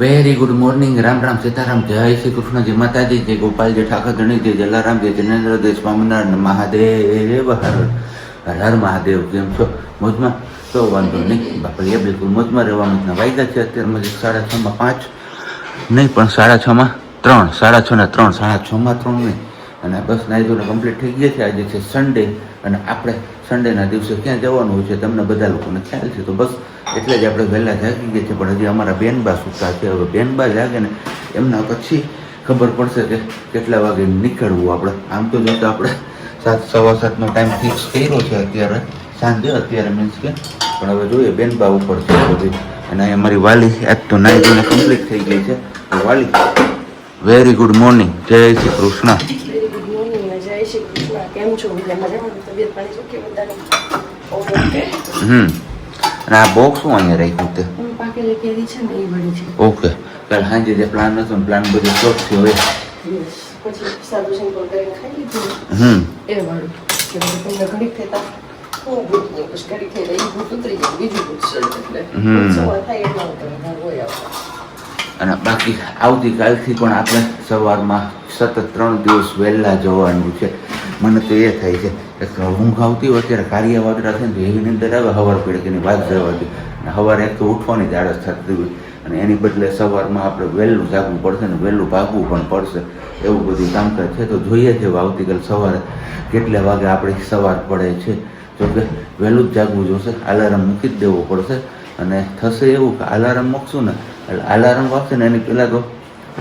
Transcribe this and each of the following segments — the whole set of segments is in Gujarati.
Very good morning. Ram Ram Sitaram. જય શ્રી કૃષ્ણ. જય માતાજી. જય ગોપાલજી ઠાકર ધણી. જય જલારામ. જય જિનેન્દ્ર. સ્વામિનારાયણ. મહાદેવ હર હર મહાદેવ. કેમ છો? મોજમાં? તો વાંધો નહીં બાપા, એ બિલકુલ મોજમાં રહેવાનું. વાગ્યા છે અત્યારમાં 6:30 5 નહીં પણ 6:30 3, 6:30 ને 3, 6:30 3 નહીં. અને બસ નાઈ ધોઈને કમ્પ્લીટ થઈ ગયા છે. આજે છે સન્ડે અને આપણે સન્ડેના દિવસે ક્યાં જવાનું હોય છે તમને બધા લોકોને ખ્યાલ છે. તો બસ એટલે જ આપણે વહેલા જાગી ગયા છે. પણ હજી અમારા બેનબા સૂતા છે. હવે બેનબા જાગે ને એમના પછી ખબર પડશે કે કેટલા વાગે નીકળવું આપણે. આમ તો જોતા આપણે 7, 7:15 ટાઈમ ફિક્સ કર્યો છે અત્યારે સાંજે. અત્યારે મીન્સ કે પણ હવે જોઈએ બેનબા ઉપર છે બધી. અને અહીં અમારી વાલી આજ તો નાઈ ધોઈને કમ્પ્લીટ થઈ ગઈ છે. તો વાલી વેરી ગુડ મોર્નિંગ. જય શ્રી કૃષ્ણ. અને આ બોક્સ શું અહીંયા રાખ્યું તે? ઓકે. કાલ સાંજે જે પ્લાન હતો ને પ્લાન બધું સ્ટોપ થયો હોય. અને બાકી આવતીકાલથી પણ આપણે સવારમાં સતત 3 દિવસ વહેલા જવાનું છે. મને તો એ થાય છે કે ઊંઘ આવતી હોય અત્યારે કાર્ય વાગડા છે ને તો એવી અંદર આવે સવાર પડે કે એની વાત જવાથી. અને સવારે એક તો ઉઠવાની જ આળસ થતી હોય અને એની બદલે સવારમાં આપણે વહેલું જાગવું પડશે ને વહેલું ભાગવું પણ પડશે. એવું બધું કામકાજ છે. તો જોઈએ છે આવતીકાલ સવારે કેટલા વાગે આપણી સવાર પડે છે. જોકે વહેલું જ જાગવું જોશે. અલાર્મ મૂકી જ દેવો પડશે. અને થશે એવું કે અલાર્મ મૂકશું ને એટલે અલાર્મ વાગશે ને એની પહેલાં તો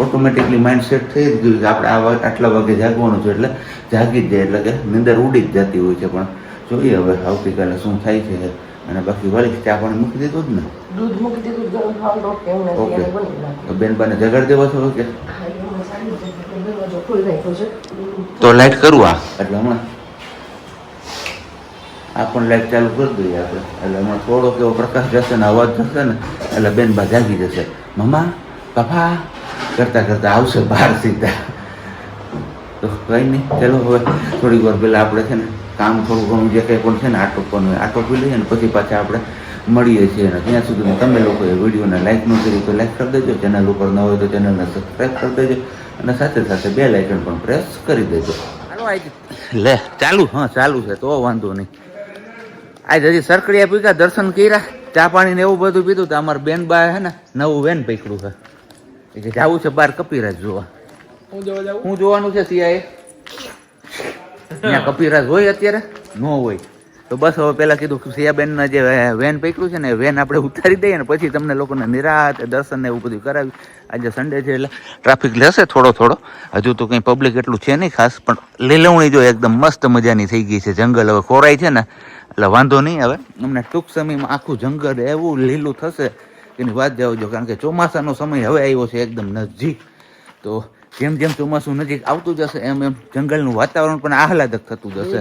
ઓટોમેટિકલી માઇન્ડ સેટ થઈ જ ગયું કે આપણે આટલા વાગે જાગવાનું છે એટલે જાગી જ જાય. એટલે કે નિંદર ઉડી જ જતી હોય છે. પણ જોઈએ હવે આવતીકાલે શું થાય છે. અને બાકી વાલી ચા પાણી મૂકી દીધું જ ને? દૂધ મૂકી દીધું ગરમ ખાવાનું. ઓકે. તો બેનબાને જગાડી દેવા છો કે? તો લાઈટ કરું આ એટલે હમણાં આ પણ લાઈટ ચાલુ કરી દઈએ આપણે. એટલે હમણાં થોડોક એવો પ્રકાશ જશે ને અવાજ જશે ને એટલે બેનબા જાગી જશે. મમ્મા પપ્પા કરતા કરતા આવશે બહાર સીધા. તો કંઈ નહીં, ચાલો હવે થોડીક વાર પહેલાં આપણે છે ને કામ થોડું ઘણું જે કંઈ પણ છે ને આટોપવાનું હોય આટોપી લઈએ ને પછી પાછા આપણે મળીએ છીએ. અને ત્યાં સુધીમાં તમે લોકોએ વિડીયોને લાઈક ન કરી તો લાઈક કરી દેજો. ચેનલ ઉપર ન હોય તો ચેનલને સબસ્ક્રાઈબ કરી દેજો. અને સાથે સાથે બે લાઇકન પણ પ્રેસ કરી દેજો. લે ચાલુ? હા ચાલુ છે તો વાંધો નહીં. આજ હજી સરકડિયા પીધા, દર્શન કર્યા, ચા પાણી ને એવું બધું પીધું. તો અમારા બેનબા હે ને નવું વેન પકડ્યું છે. કે જવું છે બહાર કપિરાજ જોવા. હું જોવાનું છે સિયાએ? ત્યાં કપિરાજ હોય અત્યારે? ન હોય. તો બસ હવે પેલા કીધું સિયાબેનના જે વેન પકડ્યું છે ને વેન આપણે ઉતારી દઈએ ને પછી તમને લોકોને નિરાત દર્શન ને એવું બધું કરાવી. આજે સન્ડે છે એટલે ટ્રાફિક લેશે થોડો. હજુ તો કંઈ પબ્લિક એટલું છે નહીં ખાસ. પણ લીલવણી જો એકદમ મસ્ત મજાની થઈ ગઈ છે. જંગલ હવે કોરાય છે ને એટલે વાંધો નહીં. હવે અમને ટૂંક સમયમાં આખું જંગલ એવું લીલું થશે એની વાત જાવજો. કારણ કે ચોમાસાનો સમય હવે આવ્યો છે એકદમ નજીક. તો જેમ જેમ ચોમાસું નજીક આવતું જશે એમ એમ જંગલનું વાતાવરણ પણ આહલાદક થતું જશે.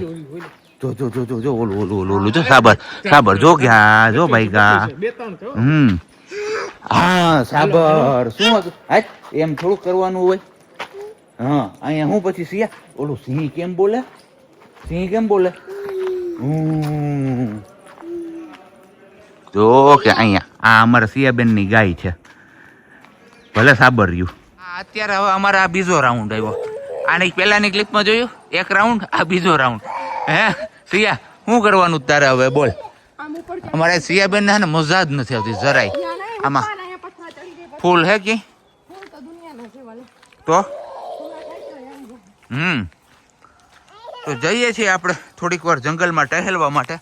જો ઓલું જો સાબર જો ગયા જો ભાઈ ગા. હા સાબર શું હતું? હા એમ થોડુંક કરવાનું હોય. હા અહીંયા હું પછી સિયા ઓલું સિંહ કેમ બોલે? જો કે અહીંયા આ અમારા સિયાબેન ની ગાય છે. ભલે સાબર રહ્યું. અત્યારે હવે અમારા આ બીજો રાઉન્ડ આવ્યો. આની પહેલાની ક્લિપમાં જોયું એક રાઉન્ડ, આ બીજો રાઉન્ડ. હે સિયા શું કરવાનું તારે હવે બોલ? અમારે સિયાબેન ને મજા જ નથી આવતી જરાય. આમાં ફૂલ હે કે તો તો જઈએ છીએ આપણે થોડીક વાર જંગલમાં ટહેલવા માટે.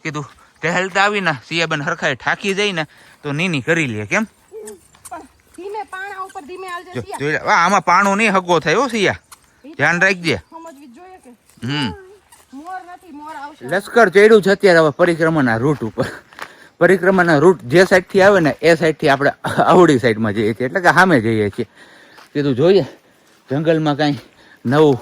કીધું ટહેલતા આવીને સિયાબેન હરખાય ઠાકી જાય ને તો નીની કરી લે. કેમ આમાં પાણું નહીં હગો થાય હો સિયા, ધ્યાન રાખજે. લશ્કર ચડ્યું છે અત્યારે હવે પરિક્રમાના રૂટ ઉપર. પરિક્રમાના રૂટ જે સાઈડથી આવે ને એ સાઈડથી આપણે આવડી સાઈડમાં જઈએ છીએ એટલે કે સામે જઈએ છીએ. કીધું જોઈએ જંગલમાં કાંઈ નવું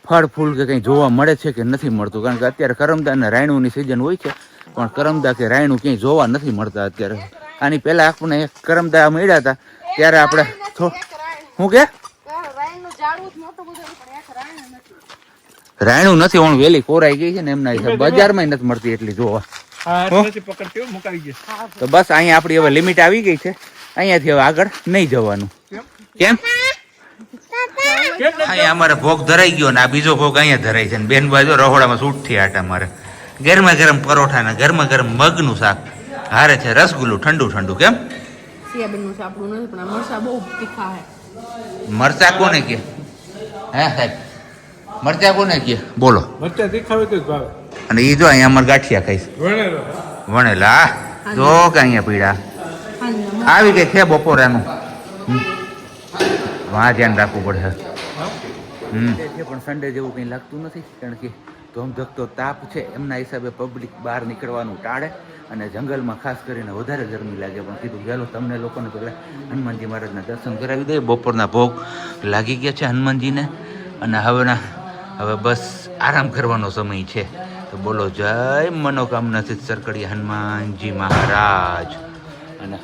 ફળ ફૂલ કે કંઈ જોવા મળે છે કે નથી મળતું. કારણ કે અત્યારે કરમદા અને રાયણુની સિઝન હોય છે પણ કરમદા કે રાયણું ક્યાંય જોવા નથી મળતા અત્યારે. આની પહેલાં આપણને એક કરમદા મળ્યા હતા ત્યારે આપણે શું કે રાયણું નથી પણ વેલી કોરાઈ ગઈ છે ને એમના હિસાબ બજારમાં નથી મળતી એટલી જોવા. તો બસ અહીંયા આપણી હવે લિમિટ આવી ગઈ છે અહીંયાથી હવે આગળ નહીં જવાનું. કેમ? અહીંયા અમારે ભોગ ધરાઈ ગયો ને આ બીજો ભોગ અહીંયા ધરાય છે ને બેન બાજુ રહોડામાં સૂટથી આટા મારે. ગરમા ગરમ પરોઠા ને ગરમા ગરમ મગનું શાક હારે છે રસગુલ્લું ઠંડુ ઠંડુ. કેમ? સિયાબેનનું છે આપણું નથી પણ આ મરચાં બહુ તીખા છે. મરચા કોને કે? હે સાહેબ મરચા કોને કે? બોલો. મરચા તીખા હોય તો જ ભાવે. અને એ જો અહીંયા અમારે ગાંઠિયા ખાઈશ વણેલો. વણેલા જો કે અહીંયા પીડા આવી ગઈ છે બપોરાનું. વાં ધ્યાન રાખવું પડે. પણ સન્ડે જેવું કંઈ લાગતું નથી કારણ કે ધોમધકતો તાપ છે એમના હિસાબે પબ્લિક બહાર નીકળવાનું ટાળે અને જંગલમાં ખાસ કરીને વધારે ગરમી લાગે. પણ કીધું ગયેલો તમને લોકોને પહેલાં હનુમાનજી મહારાજના દર્શન કરાવી દઈએ. બપોરના ભોગ લાગી ગયા છે હનુમાનજીને અને હવે બસ આરામ કરવાનો સમય છે. તો બોલો જય મનોકામના સિદ્ધ સરકડીયા હનુમાનજી મહારાજ. અને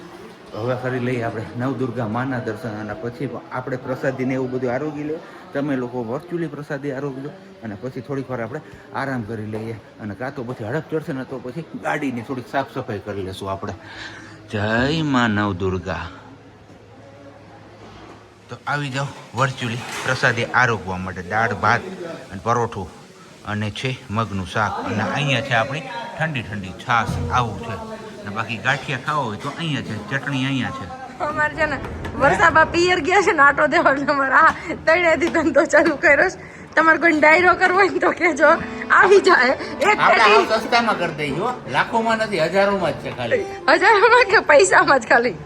હવે ફરી લઈએ આપણે નવદુર્ગા માના દર્શન અને પછી આપણે પ્રસાદીને એવું બધું આરોગી લઈએ. તમે લોકો વર્ચ્યુઅલી પ્રસાદી આરોગજો અને પછી થોડીક વાર આપણે આરામ કરી લઈએ અને કાં તો પછી હડપ ચડશે ને તો પછી ગાડીની થોડીક સાફ સફાઈ કરી લેશું આપણે. જય મા નવદુર્ગા. તો આવી જાઓ વર્ચ્યુઅલી પ્રસાદી આરોગવા માટે. દાળ ભાત અને પરોઠું અને છે મગનું શાક અને અહીંયા છે આપણી ઠંડી ઠંડી છાશ આવું છે. અને બાકી ગાંઠિયા ખાવા હોય તો અહીંયા છે ચટણી અહીંયા છે. અમારે છે ને વરસાદમાં પિયર ગયા છે ને આટો દેવા એટલે અમારે આ તળિયાથી ધંધો ચાલુ કર્યો છે. તમારે કોઈ ડાયરો કરવો હોય ને તો કહેજો આવી જાય. એક પેટી સસ્તામાં કરી દઈશું લાખોમાં નથી હજારોમાં જ છે ખાલી. હજારોમાં કે પૈસામાં જ ખાલી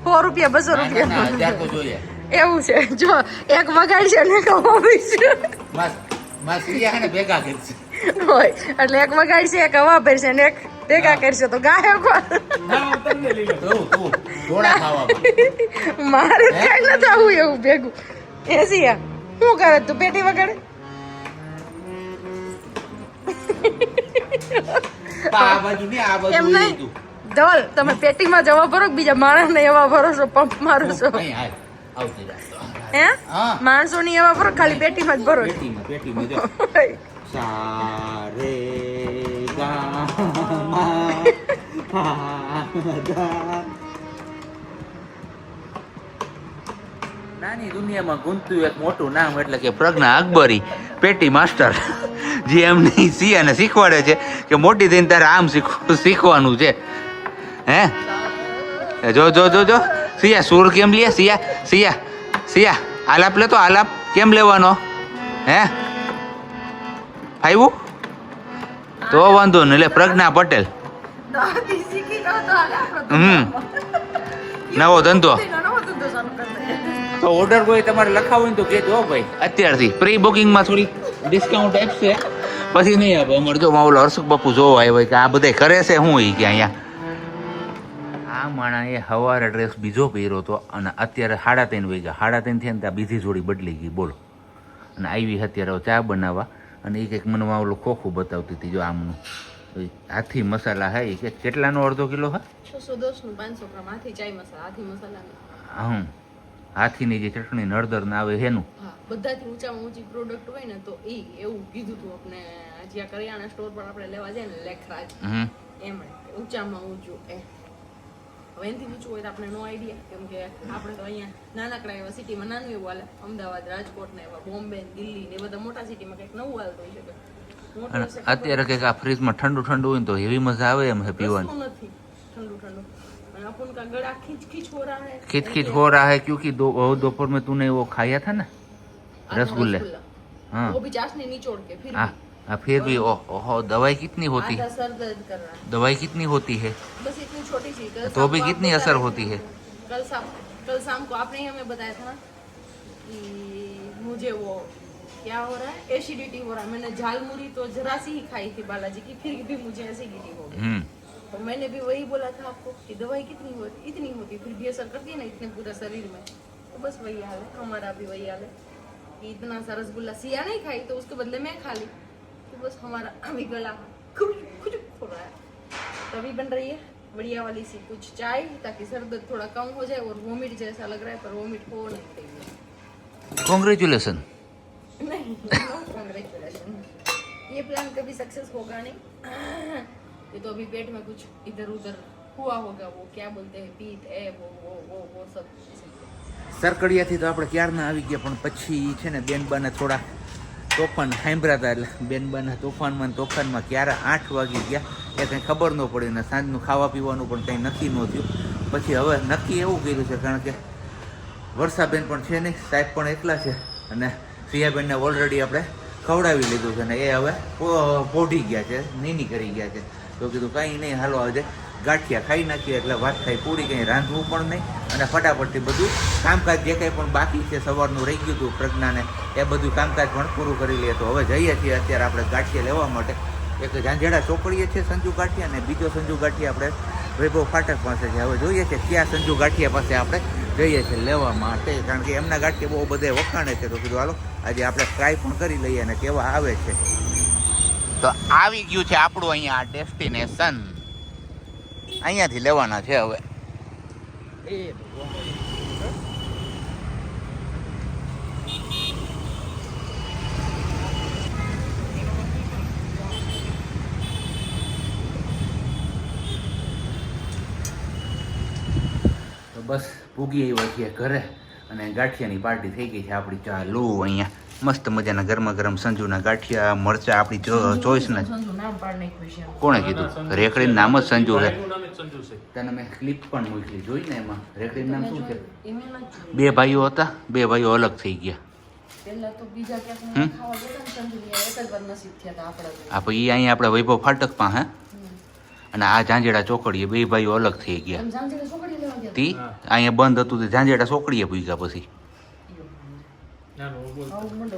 100 રૂપિયા 200 રૂપિયા હજાર તો જોઈએ એવું છે. જો એક વગાડ છે ને એક હોવી છે ભેગા કરશે હોય એટલે એક વગાડ છે એક હવા ભરશે ને એક ભેગા કરશે તો ગાયક મારે કઈ નથી આવું એવું ભેગું. એસિયા શું કરે તું પેટી વગાડે? એમ નહીં ધવલ તમે પેટીમાં જવા ભરો બીજા માણસ ને એવા ભરોસો પંપ મારો છો હે માણસો ની એવા ભરો ખાલી પેટીમાં જ ભરો. સારે નાની દુનિયામાં ગુંતું એક મોટું નામ એટલે કે પ્રજ્ઞા અકબરી પેટી માસ્ટર જે એમને સિયાને શીખવાડે છે કે મોટી થઈને તારે આમ શીખવાનું છે. હે જો જો જો જો સિયા સુર કેમ લે? સિયા આલાપ લેતો આલાપ કેમ લેવાનો? હે આવ્યું તો વાંધો ને લે પ્રજ્ઞા પટેલ. નવો ધંધો તો ઓર્ડર કોઈ તમારે લખાવો ને તો કહેજો ભાઈ અત્યારથી પ્રી બુકિંગમાં થોડી ડિસ્કાઉન્ટ આપશે પછી નહીં આપે. અમારે જો માવલો હર્ષુક બાપુ જોવા આવ્યો કે આ બધા કરે છે શું કે અહીંયા આ માણસે સવારે ડ્રેસ બીજો પહેર્યો હતો અને અત્યારે 3:30 વાગ્યા 3:30 થયા ને ત્યાં બીજી જોડી બદલી ગઈ બોલો. અને આવી અત્યારે ચા બનાવવા અને એ કંઈક મને માવલો ખોખું બતાવતી હતી જો આમનું હાથી મસાલા હે કે કેટલાનો અડધો કિલો હા 610 નું 500 ગ્રામ હાથી ચાય મસાલા હાથી મસાલા. હાથીની જે ચટણી નળદર ના આવે એનું બધાથી ઊંચામાં ઊંચી પ્રોડક્ટ હોય ને તો એવું કીધું તું આપણે જ્યાં કરિયાણા સ્ટોર પર આપણે લેવા જાય ને લેખરાજ એમણે ઊંચામાં ઊંચું હવે એનાથી ઊંચું હોય તો આપણે નો આઈડિયા કેમ કે આપણે તો અહીંયા નાનકડા એવા સિટીમાં નાનું એવું હાલે. અમદાવાદ રાજકોટ ને એવા બોમ્બે દિલ્હી ને બધા મોટા સિટીમાં કંઈક નવું હાલતું હોય શકે. અત્યારે કંઈક આ ફ્રીજમાં ઠંડુ ઠંડુ હોય ને તો એવી મજા આવે એમ પીવાની. નથી ઠંડુ ઠંडू अपन का गला खींच खींच हो रहा है खिच हो रहा है क्योंकि दोपहर में तूने वो खाया था ना रसगुल्ले. हाँ वो भी चाशनी निचोड़ के फिर भी ओहो दवाई कितनी होती है? सर दर्द कर रहा है. दवाई कितनी होती है? बस इतनी छोटी सी. तो भी कितनी असर होती है? कल शाम को आपने ही हमें बताया था कि मुझे वो क्या हो रहा है एसिडिटी हो रहा है. मैंने झालमुरी तो जरा सी ही खाई थी बालाजी की फिर भी मुझे एसिडिटी हो गई. तो मैंने भी वही बोला था आपको कि दवाई कितनी होती इतनी होती फिर भी असर करती है ना इतने पूरे शरीर में. तो बस वही हाल है हमारा भी वही हाल है कि इतना सा रसगुल्ला सिया नहीं खाई तो उसके बदले मैं खा ली तो बस हमारा अभी गला खुज हो रहा है. तभी बन रही है बढ़िया वाली सी कुछ चाय ताकि सर दर्द थोड़ा कम हो जाए और वोमिट जैसा लग रहा है पर वोमिट हो नहीं चाहिए. कॉन्ग्रेचुलेसन. नहीं कॉन्ग्रेचुलेसन. ये प्लान कभी सक्सेस होगा नहीं. ये तो अभी पेट में कुछ इधर उधर हुआ होगा वो क्या बोलते हैं पीत ए वो सब સરકડિયાથી તો આપણે ક્યારના આવી ગયા પણ પછી છે ને બેનબાને થોડા તોફાન સાંભળ્યા હતા એટલે બેનબાના તોફાનમાં ક્યારે 8 વાગી ગયા એ કંઈ ખબર ન પડી ને સાંજનું ખાવા પીવાનું પણ કંઈ નક્કી ન થયું. પછી હવે નક્કી એવું કર્યું છે કારણ કે વર્ષાબેન પણ છે નહીં, સાહેબ પણ એકલા છે અને સિયાબેનને ઓલરેડી આપણે ખવડાવી લીધું છે ને એ હવે પોઢી ગયા છે, નીની કરી ગયા છે. તો કીધું કંઈ નહીં, હાલો આજે ગાંઠિયા ખાઈ નાખીએ એટલે વાત થાય પૂરી, કંઈ રાંધવું પણ નહીં અને ફટાફટથી બધું કામકાજ જે કંઈ પણ બાકી છે સવારનું રહી ગયું હતું પ્રજ્ઞાને એ બધું કામકાજ પણ પૂરું કરી લઈએ. તો હવે જઈએ છીએ અત્યારે આપણે ગાંઠિયા લેવા માટે. એક ઝાંઝેડા ચોકડીએ છે સંજુ ગાંઠિયા અને બીજો સંજુ ગાંઠિયા આપણે વૈભવ ફાટક પાસે છે. હવે જોઈએ છે ક્યાં સંજુ ગાંઠિયા પાસે આપણે જઈએ છીએ લેવા માટે, કારણ કે એમના ગાંઠિયા બહુ બધે વખાણે છે. તો કીધું હાલો આજે આપણે ટ્રાય પણ કરી લઈએ અને કેવા આવે છે. તો આવી ગયું છે આપણું અહીંયા ડેસ્ટિનેશન, અહીંયાથી લેવાના છે હવે. તો બસ પૂગી આવ્યા છીએ ઘરે અને ગાંઠિયાની પાર્ટી થઈ ગઈ છે આપણી ચાલુ. અહીંયા મસ્ત મજાના ગરમા ગરમ સંજુના ગાંઠિયા, મરચા આપણી ચોઈસના. કોણે કીધું? રેકડીનું નામ જ સંજુ છે. તને મેં ક્લિપ પણ મોકલી જોઈ ને, એમાં રેકડીનું નામ શું છે? બે ભાઈઓ હતા, બે ભાઈઓ અલગ થઈ ગયા. હા પછી એ અહીંયા આપણે વૈભવ ફાટક પાસે અને આ ઝાંઝેડા ચોકડીએ બે ભાઈઓ અલગ થઈ ગયા. તી અહીંયા બંધ હતું તે ઝાંઝેડા ચોકડીએ પૂગ્યા પછી.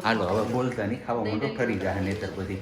હાલો હવે બોલતા નહીં, ખાવા માંડો, ફરી જાય નહીતર બધી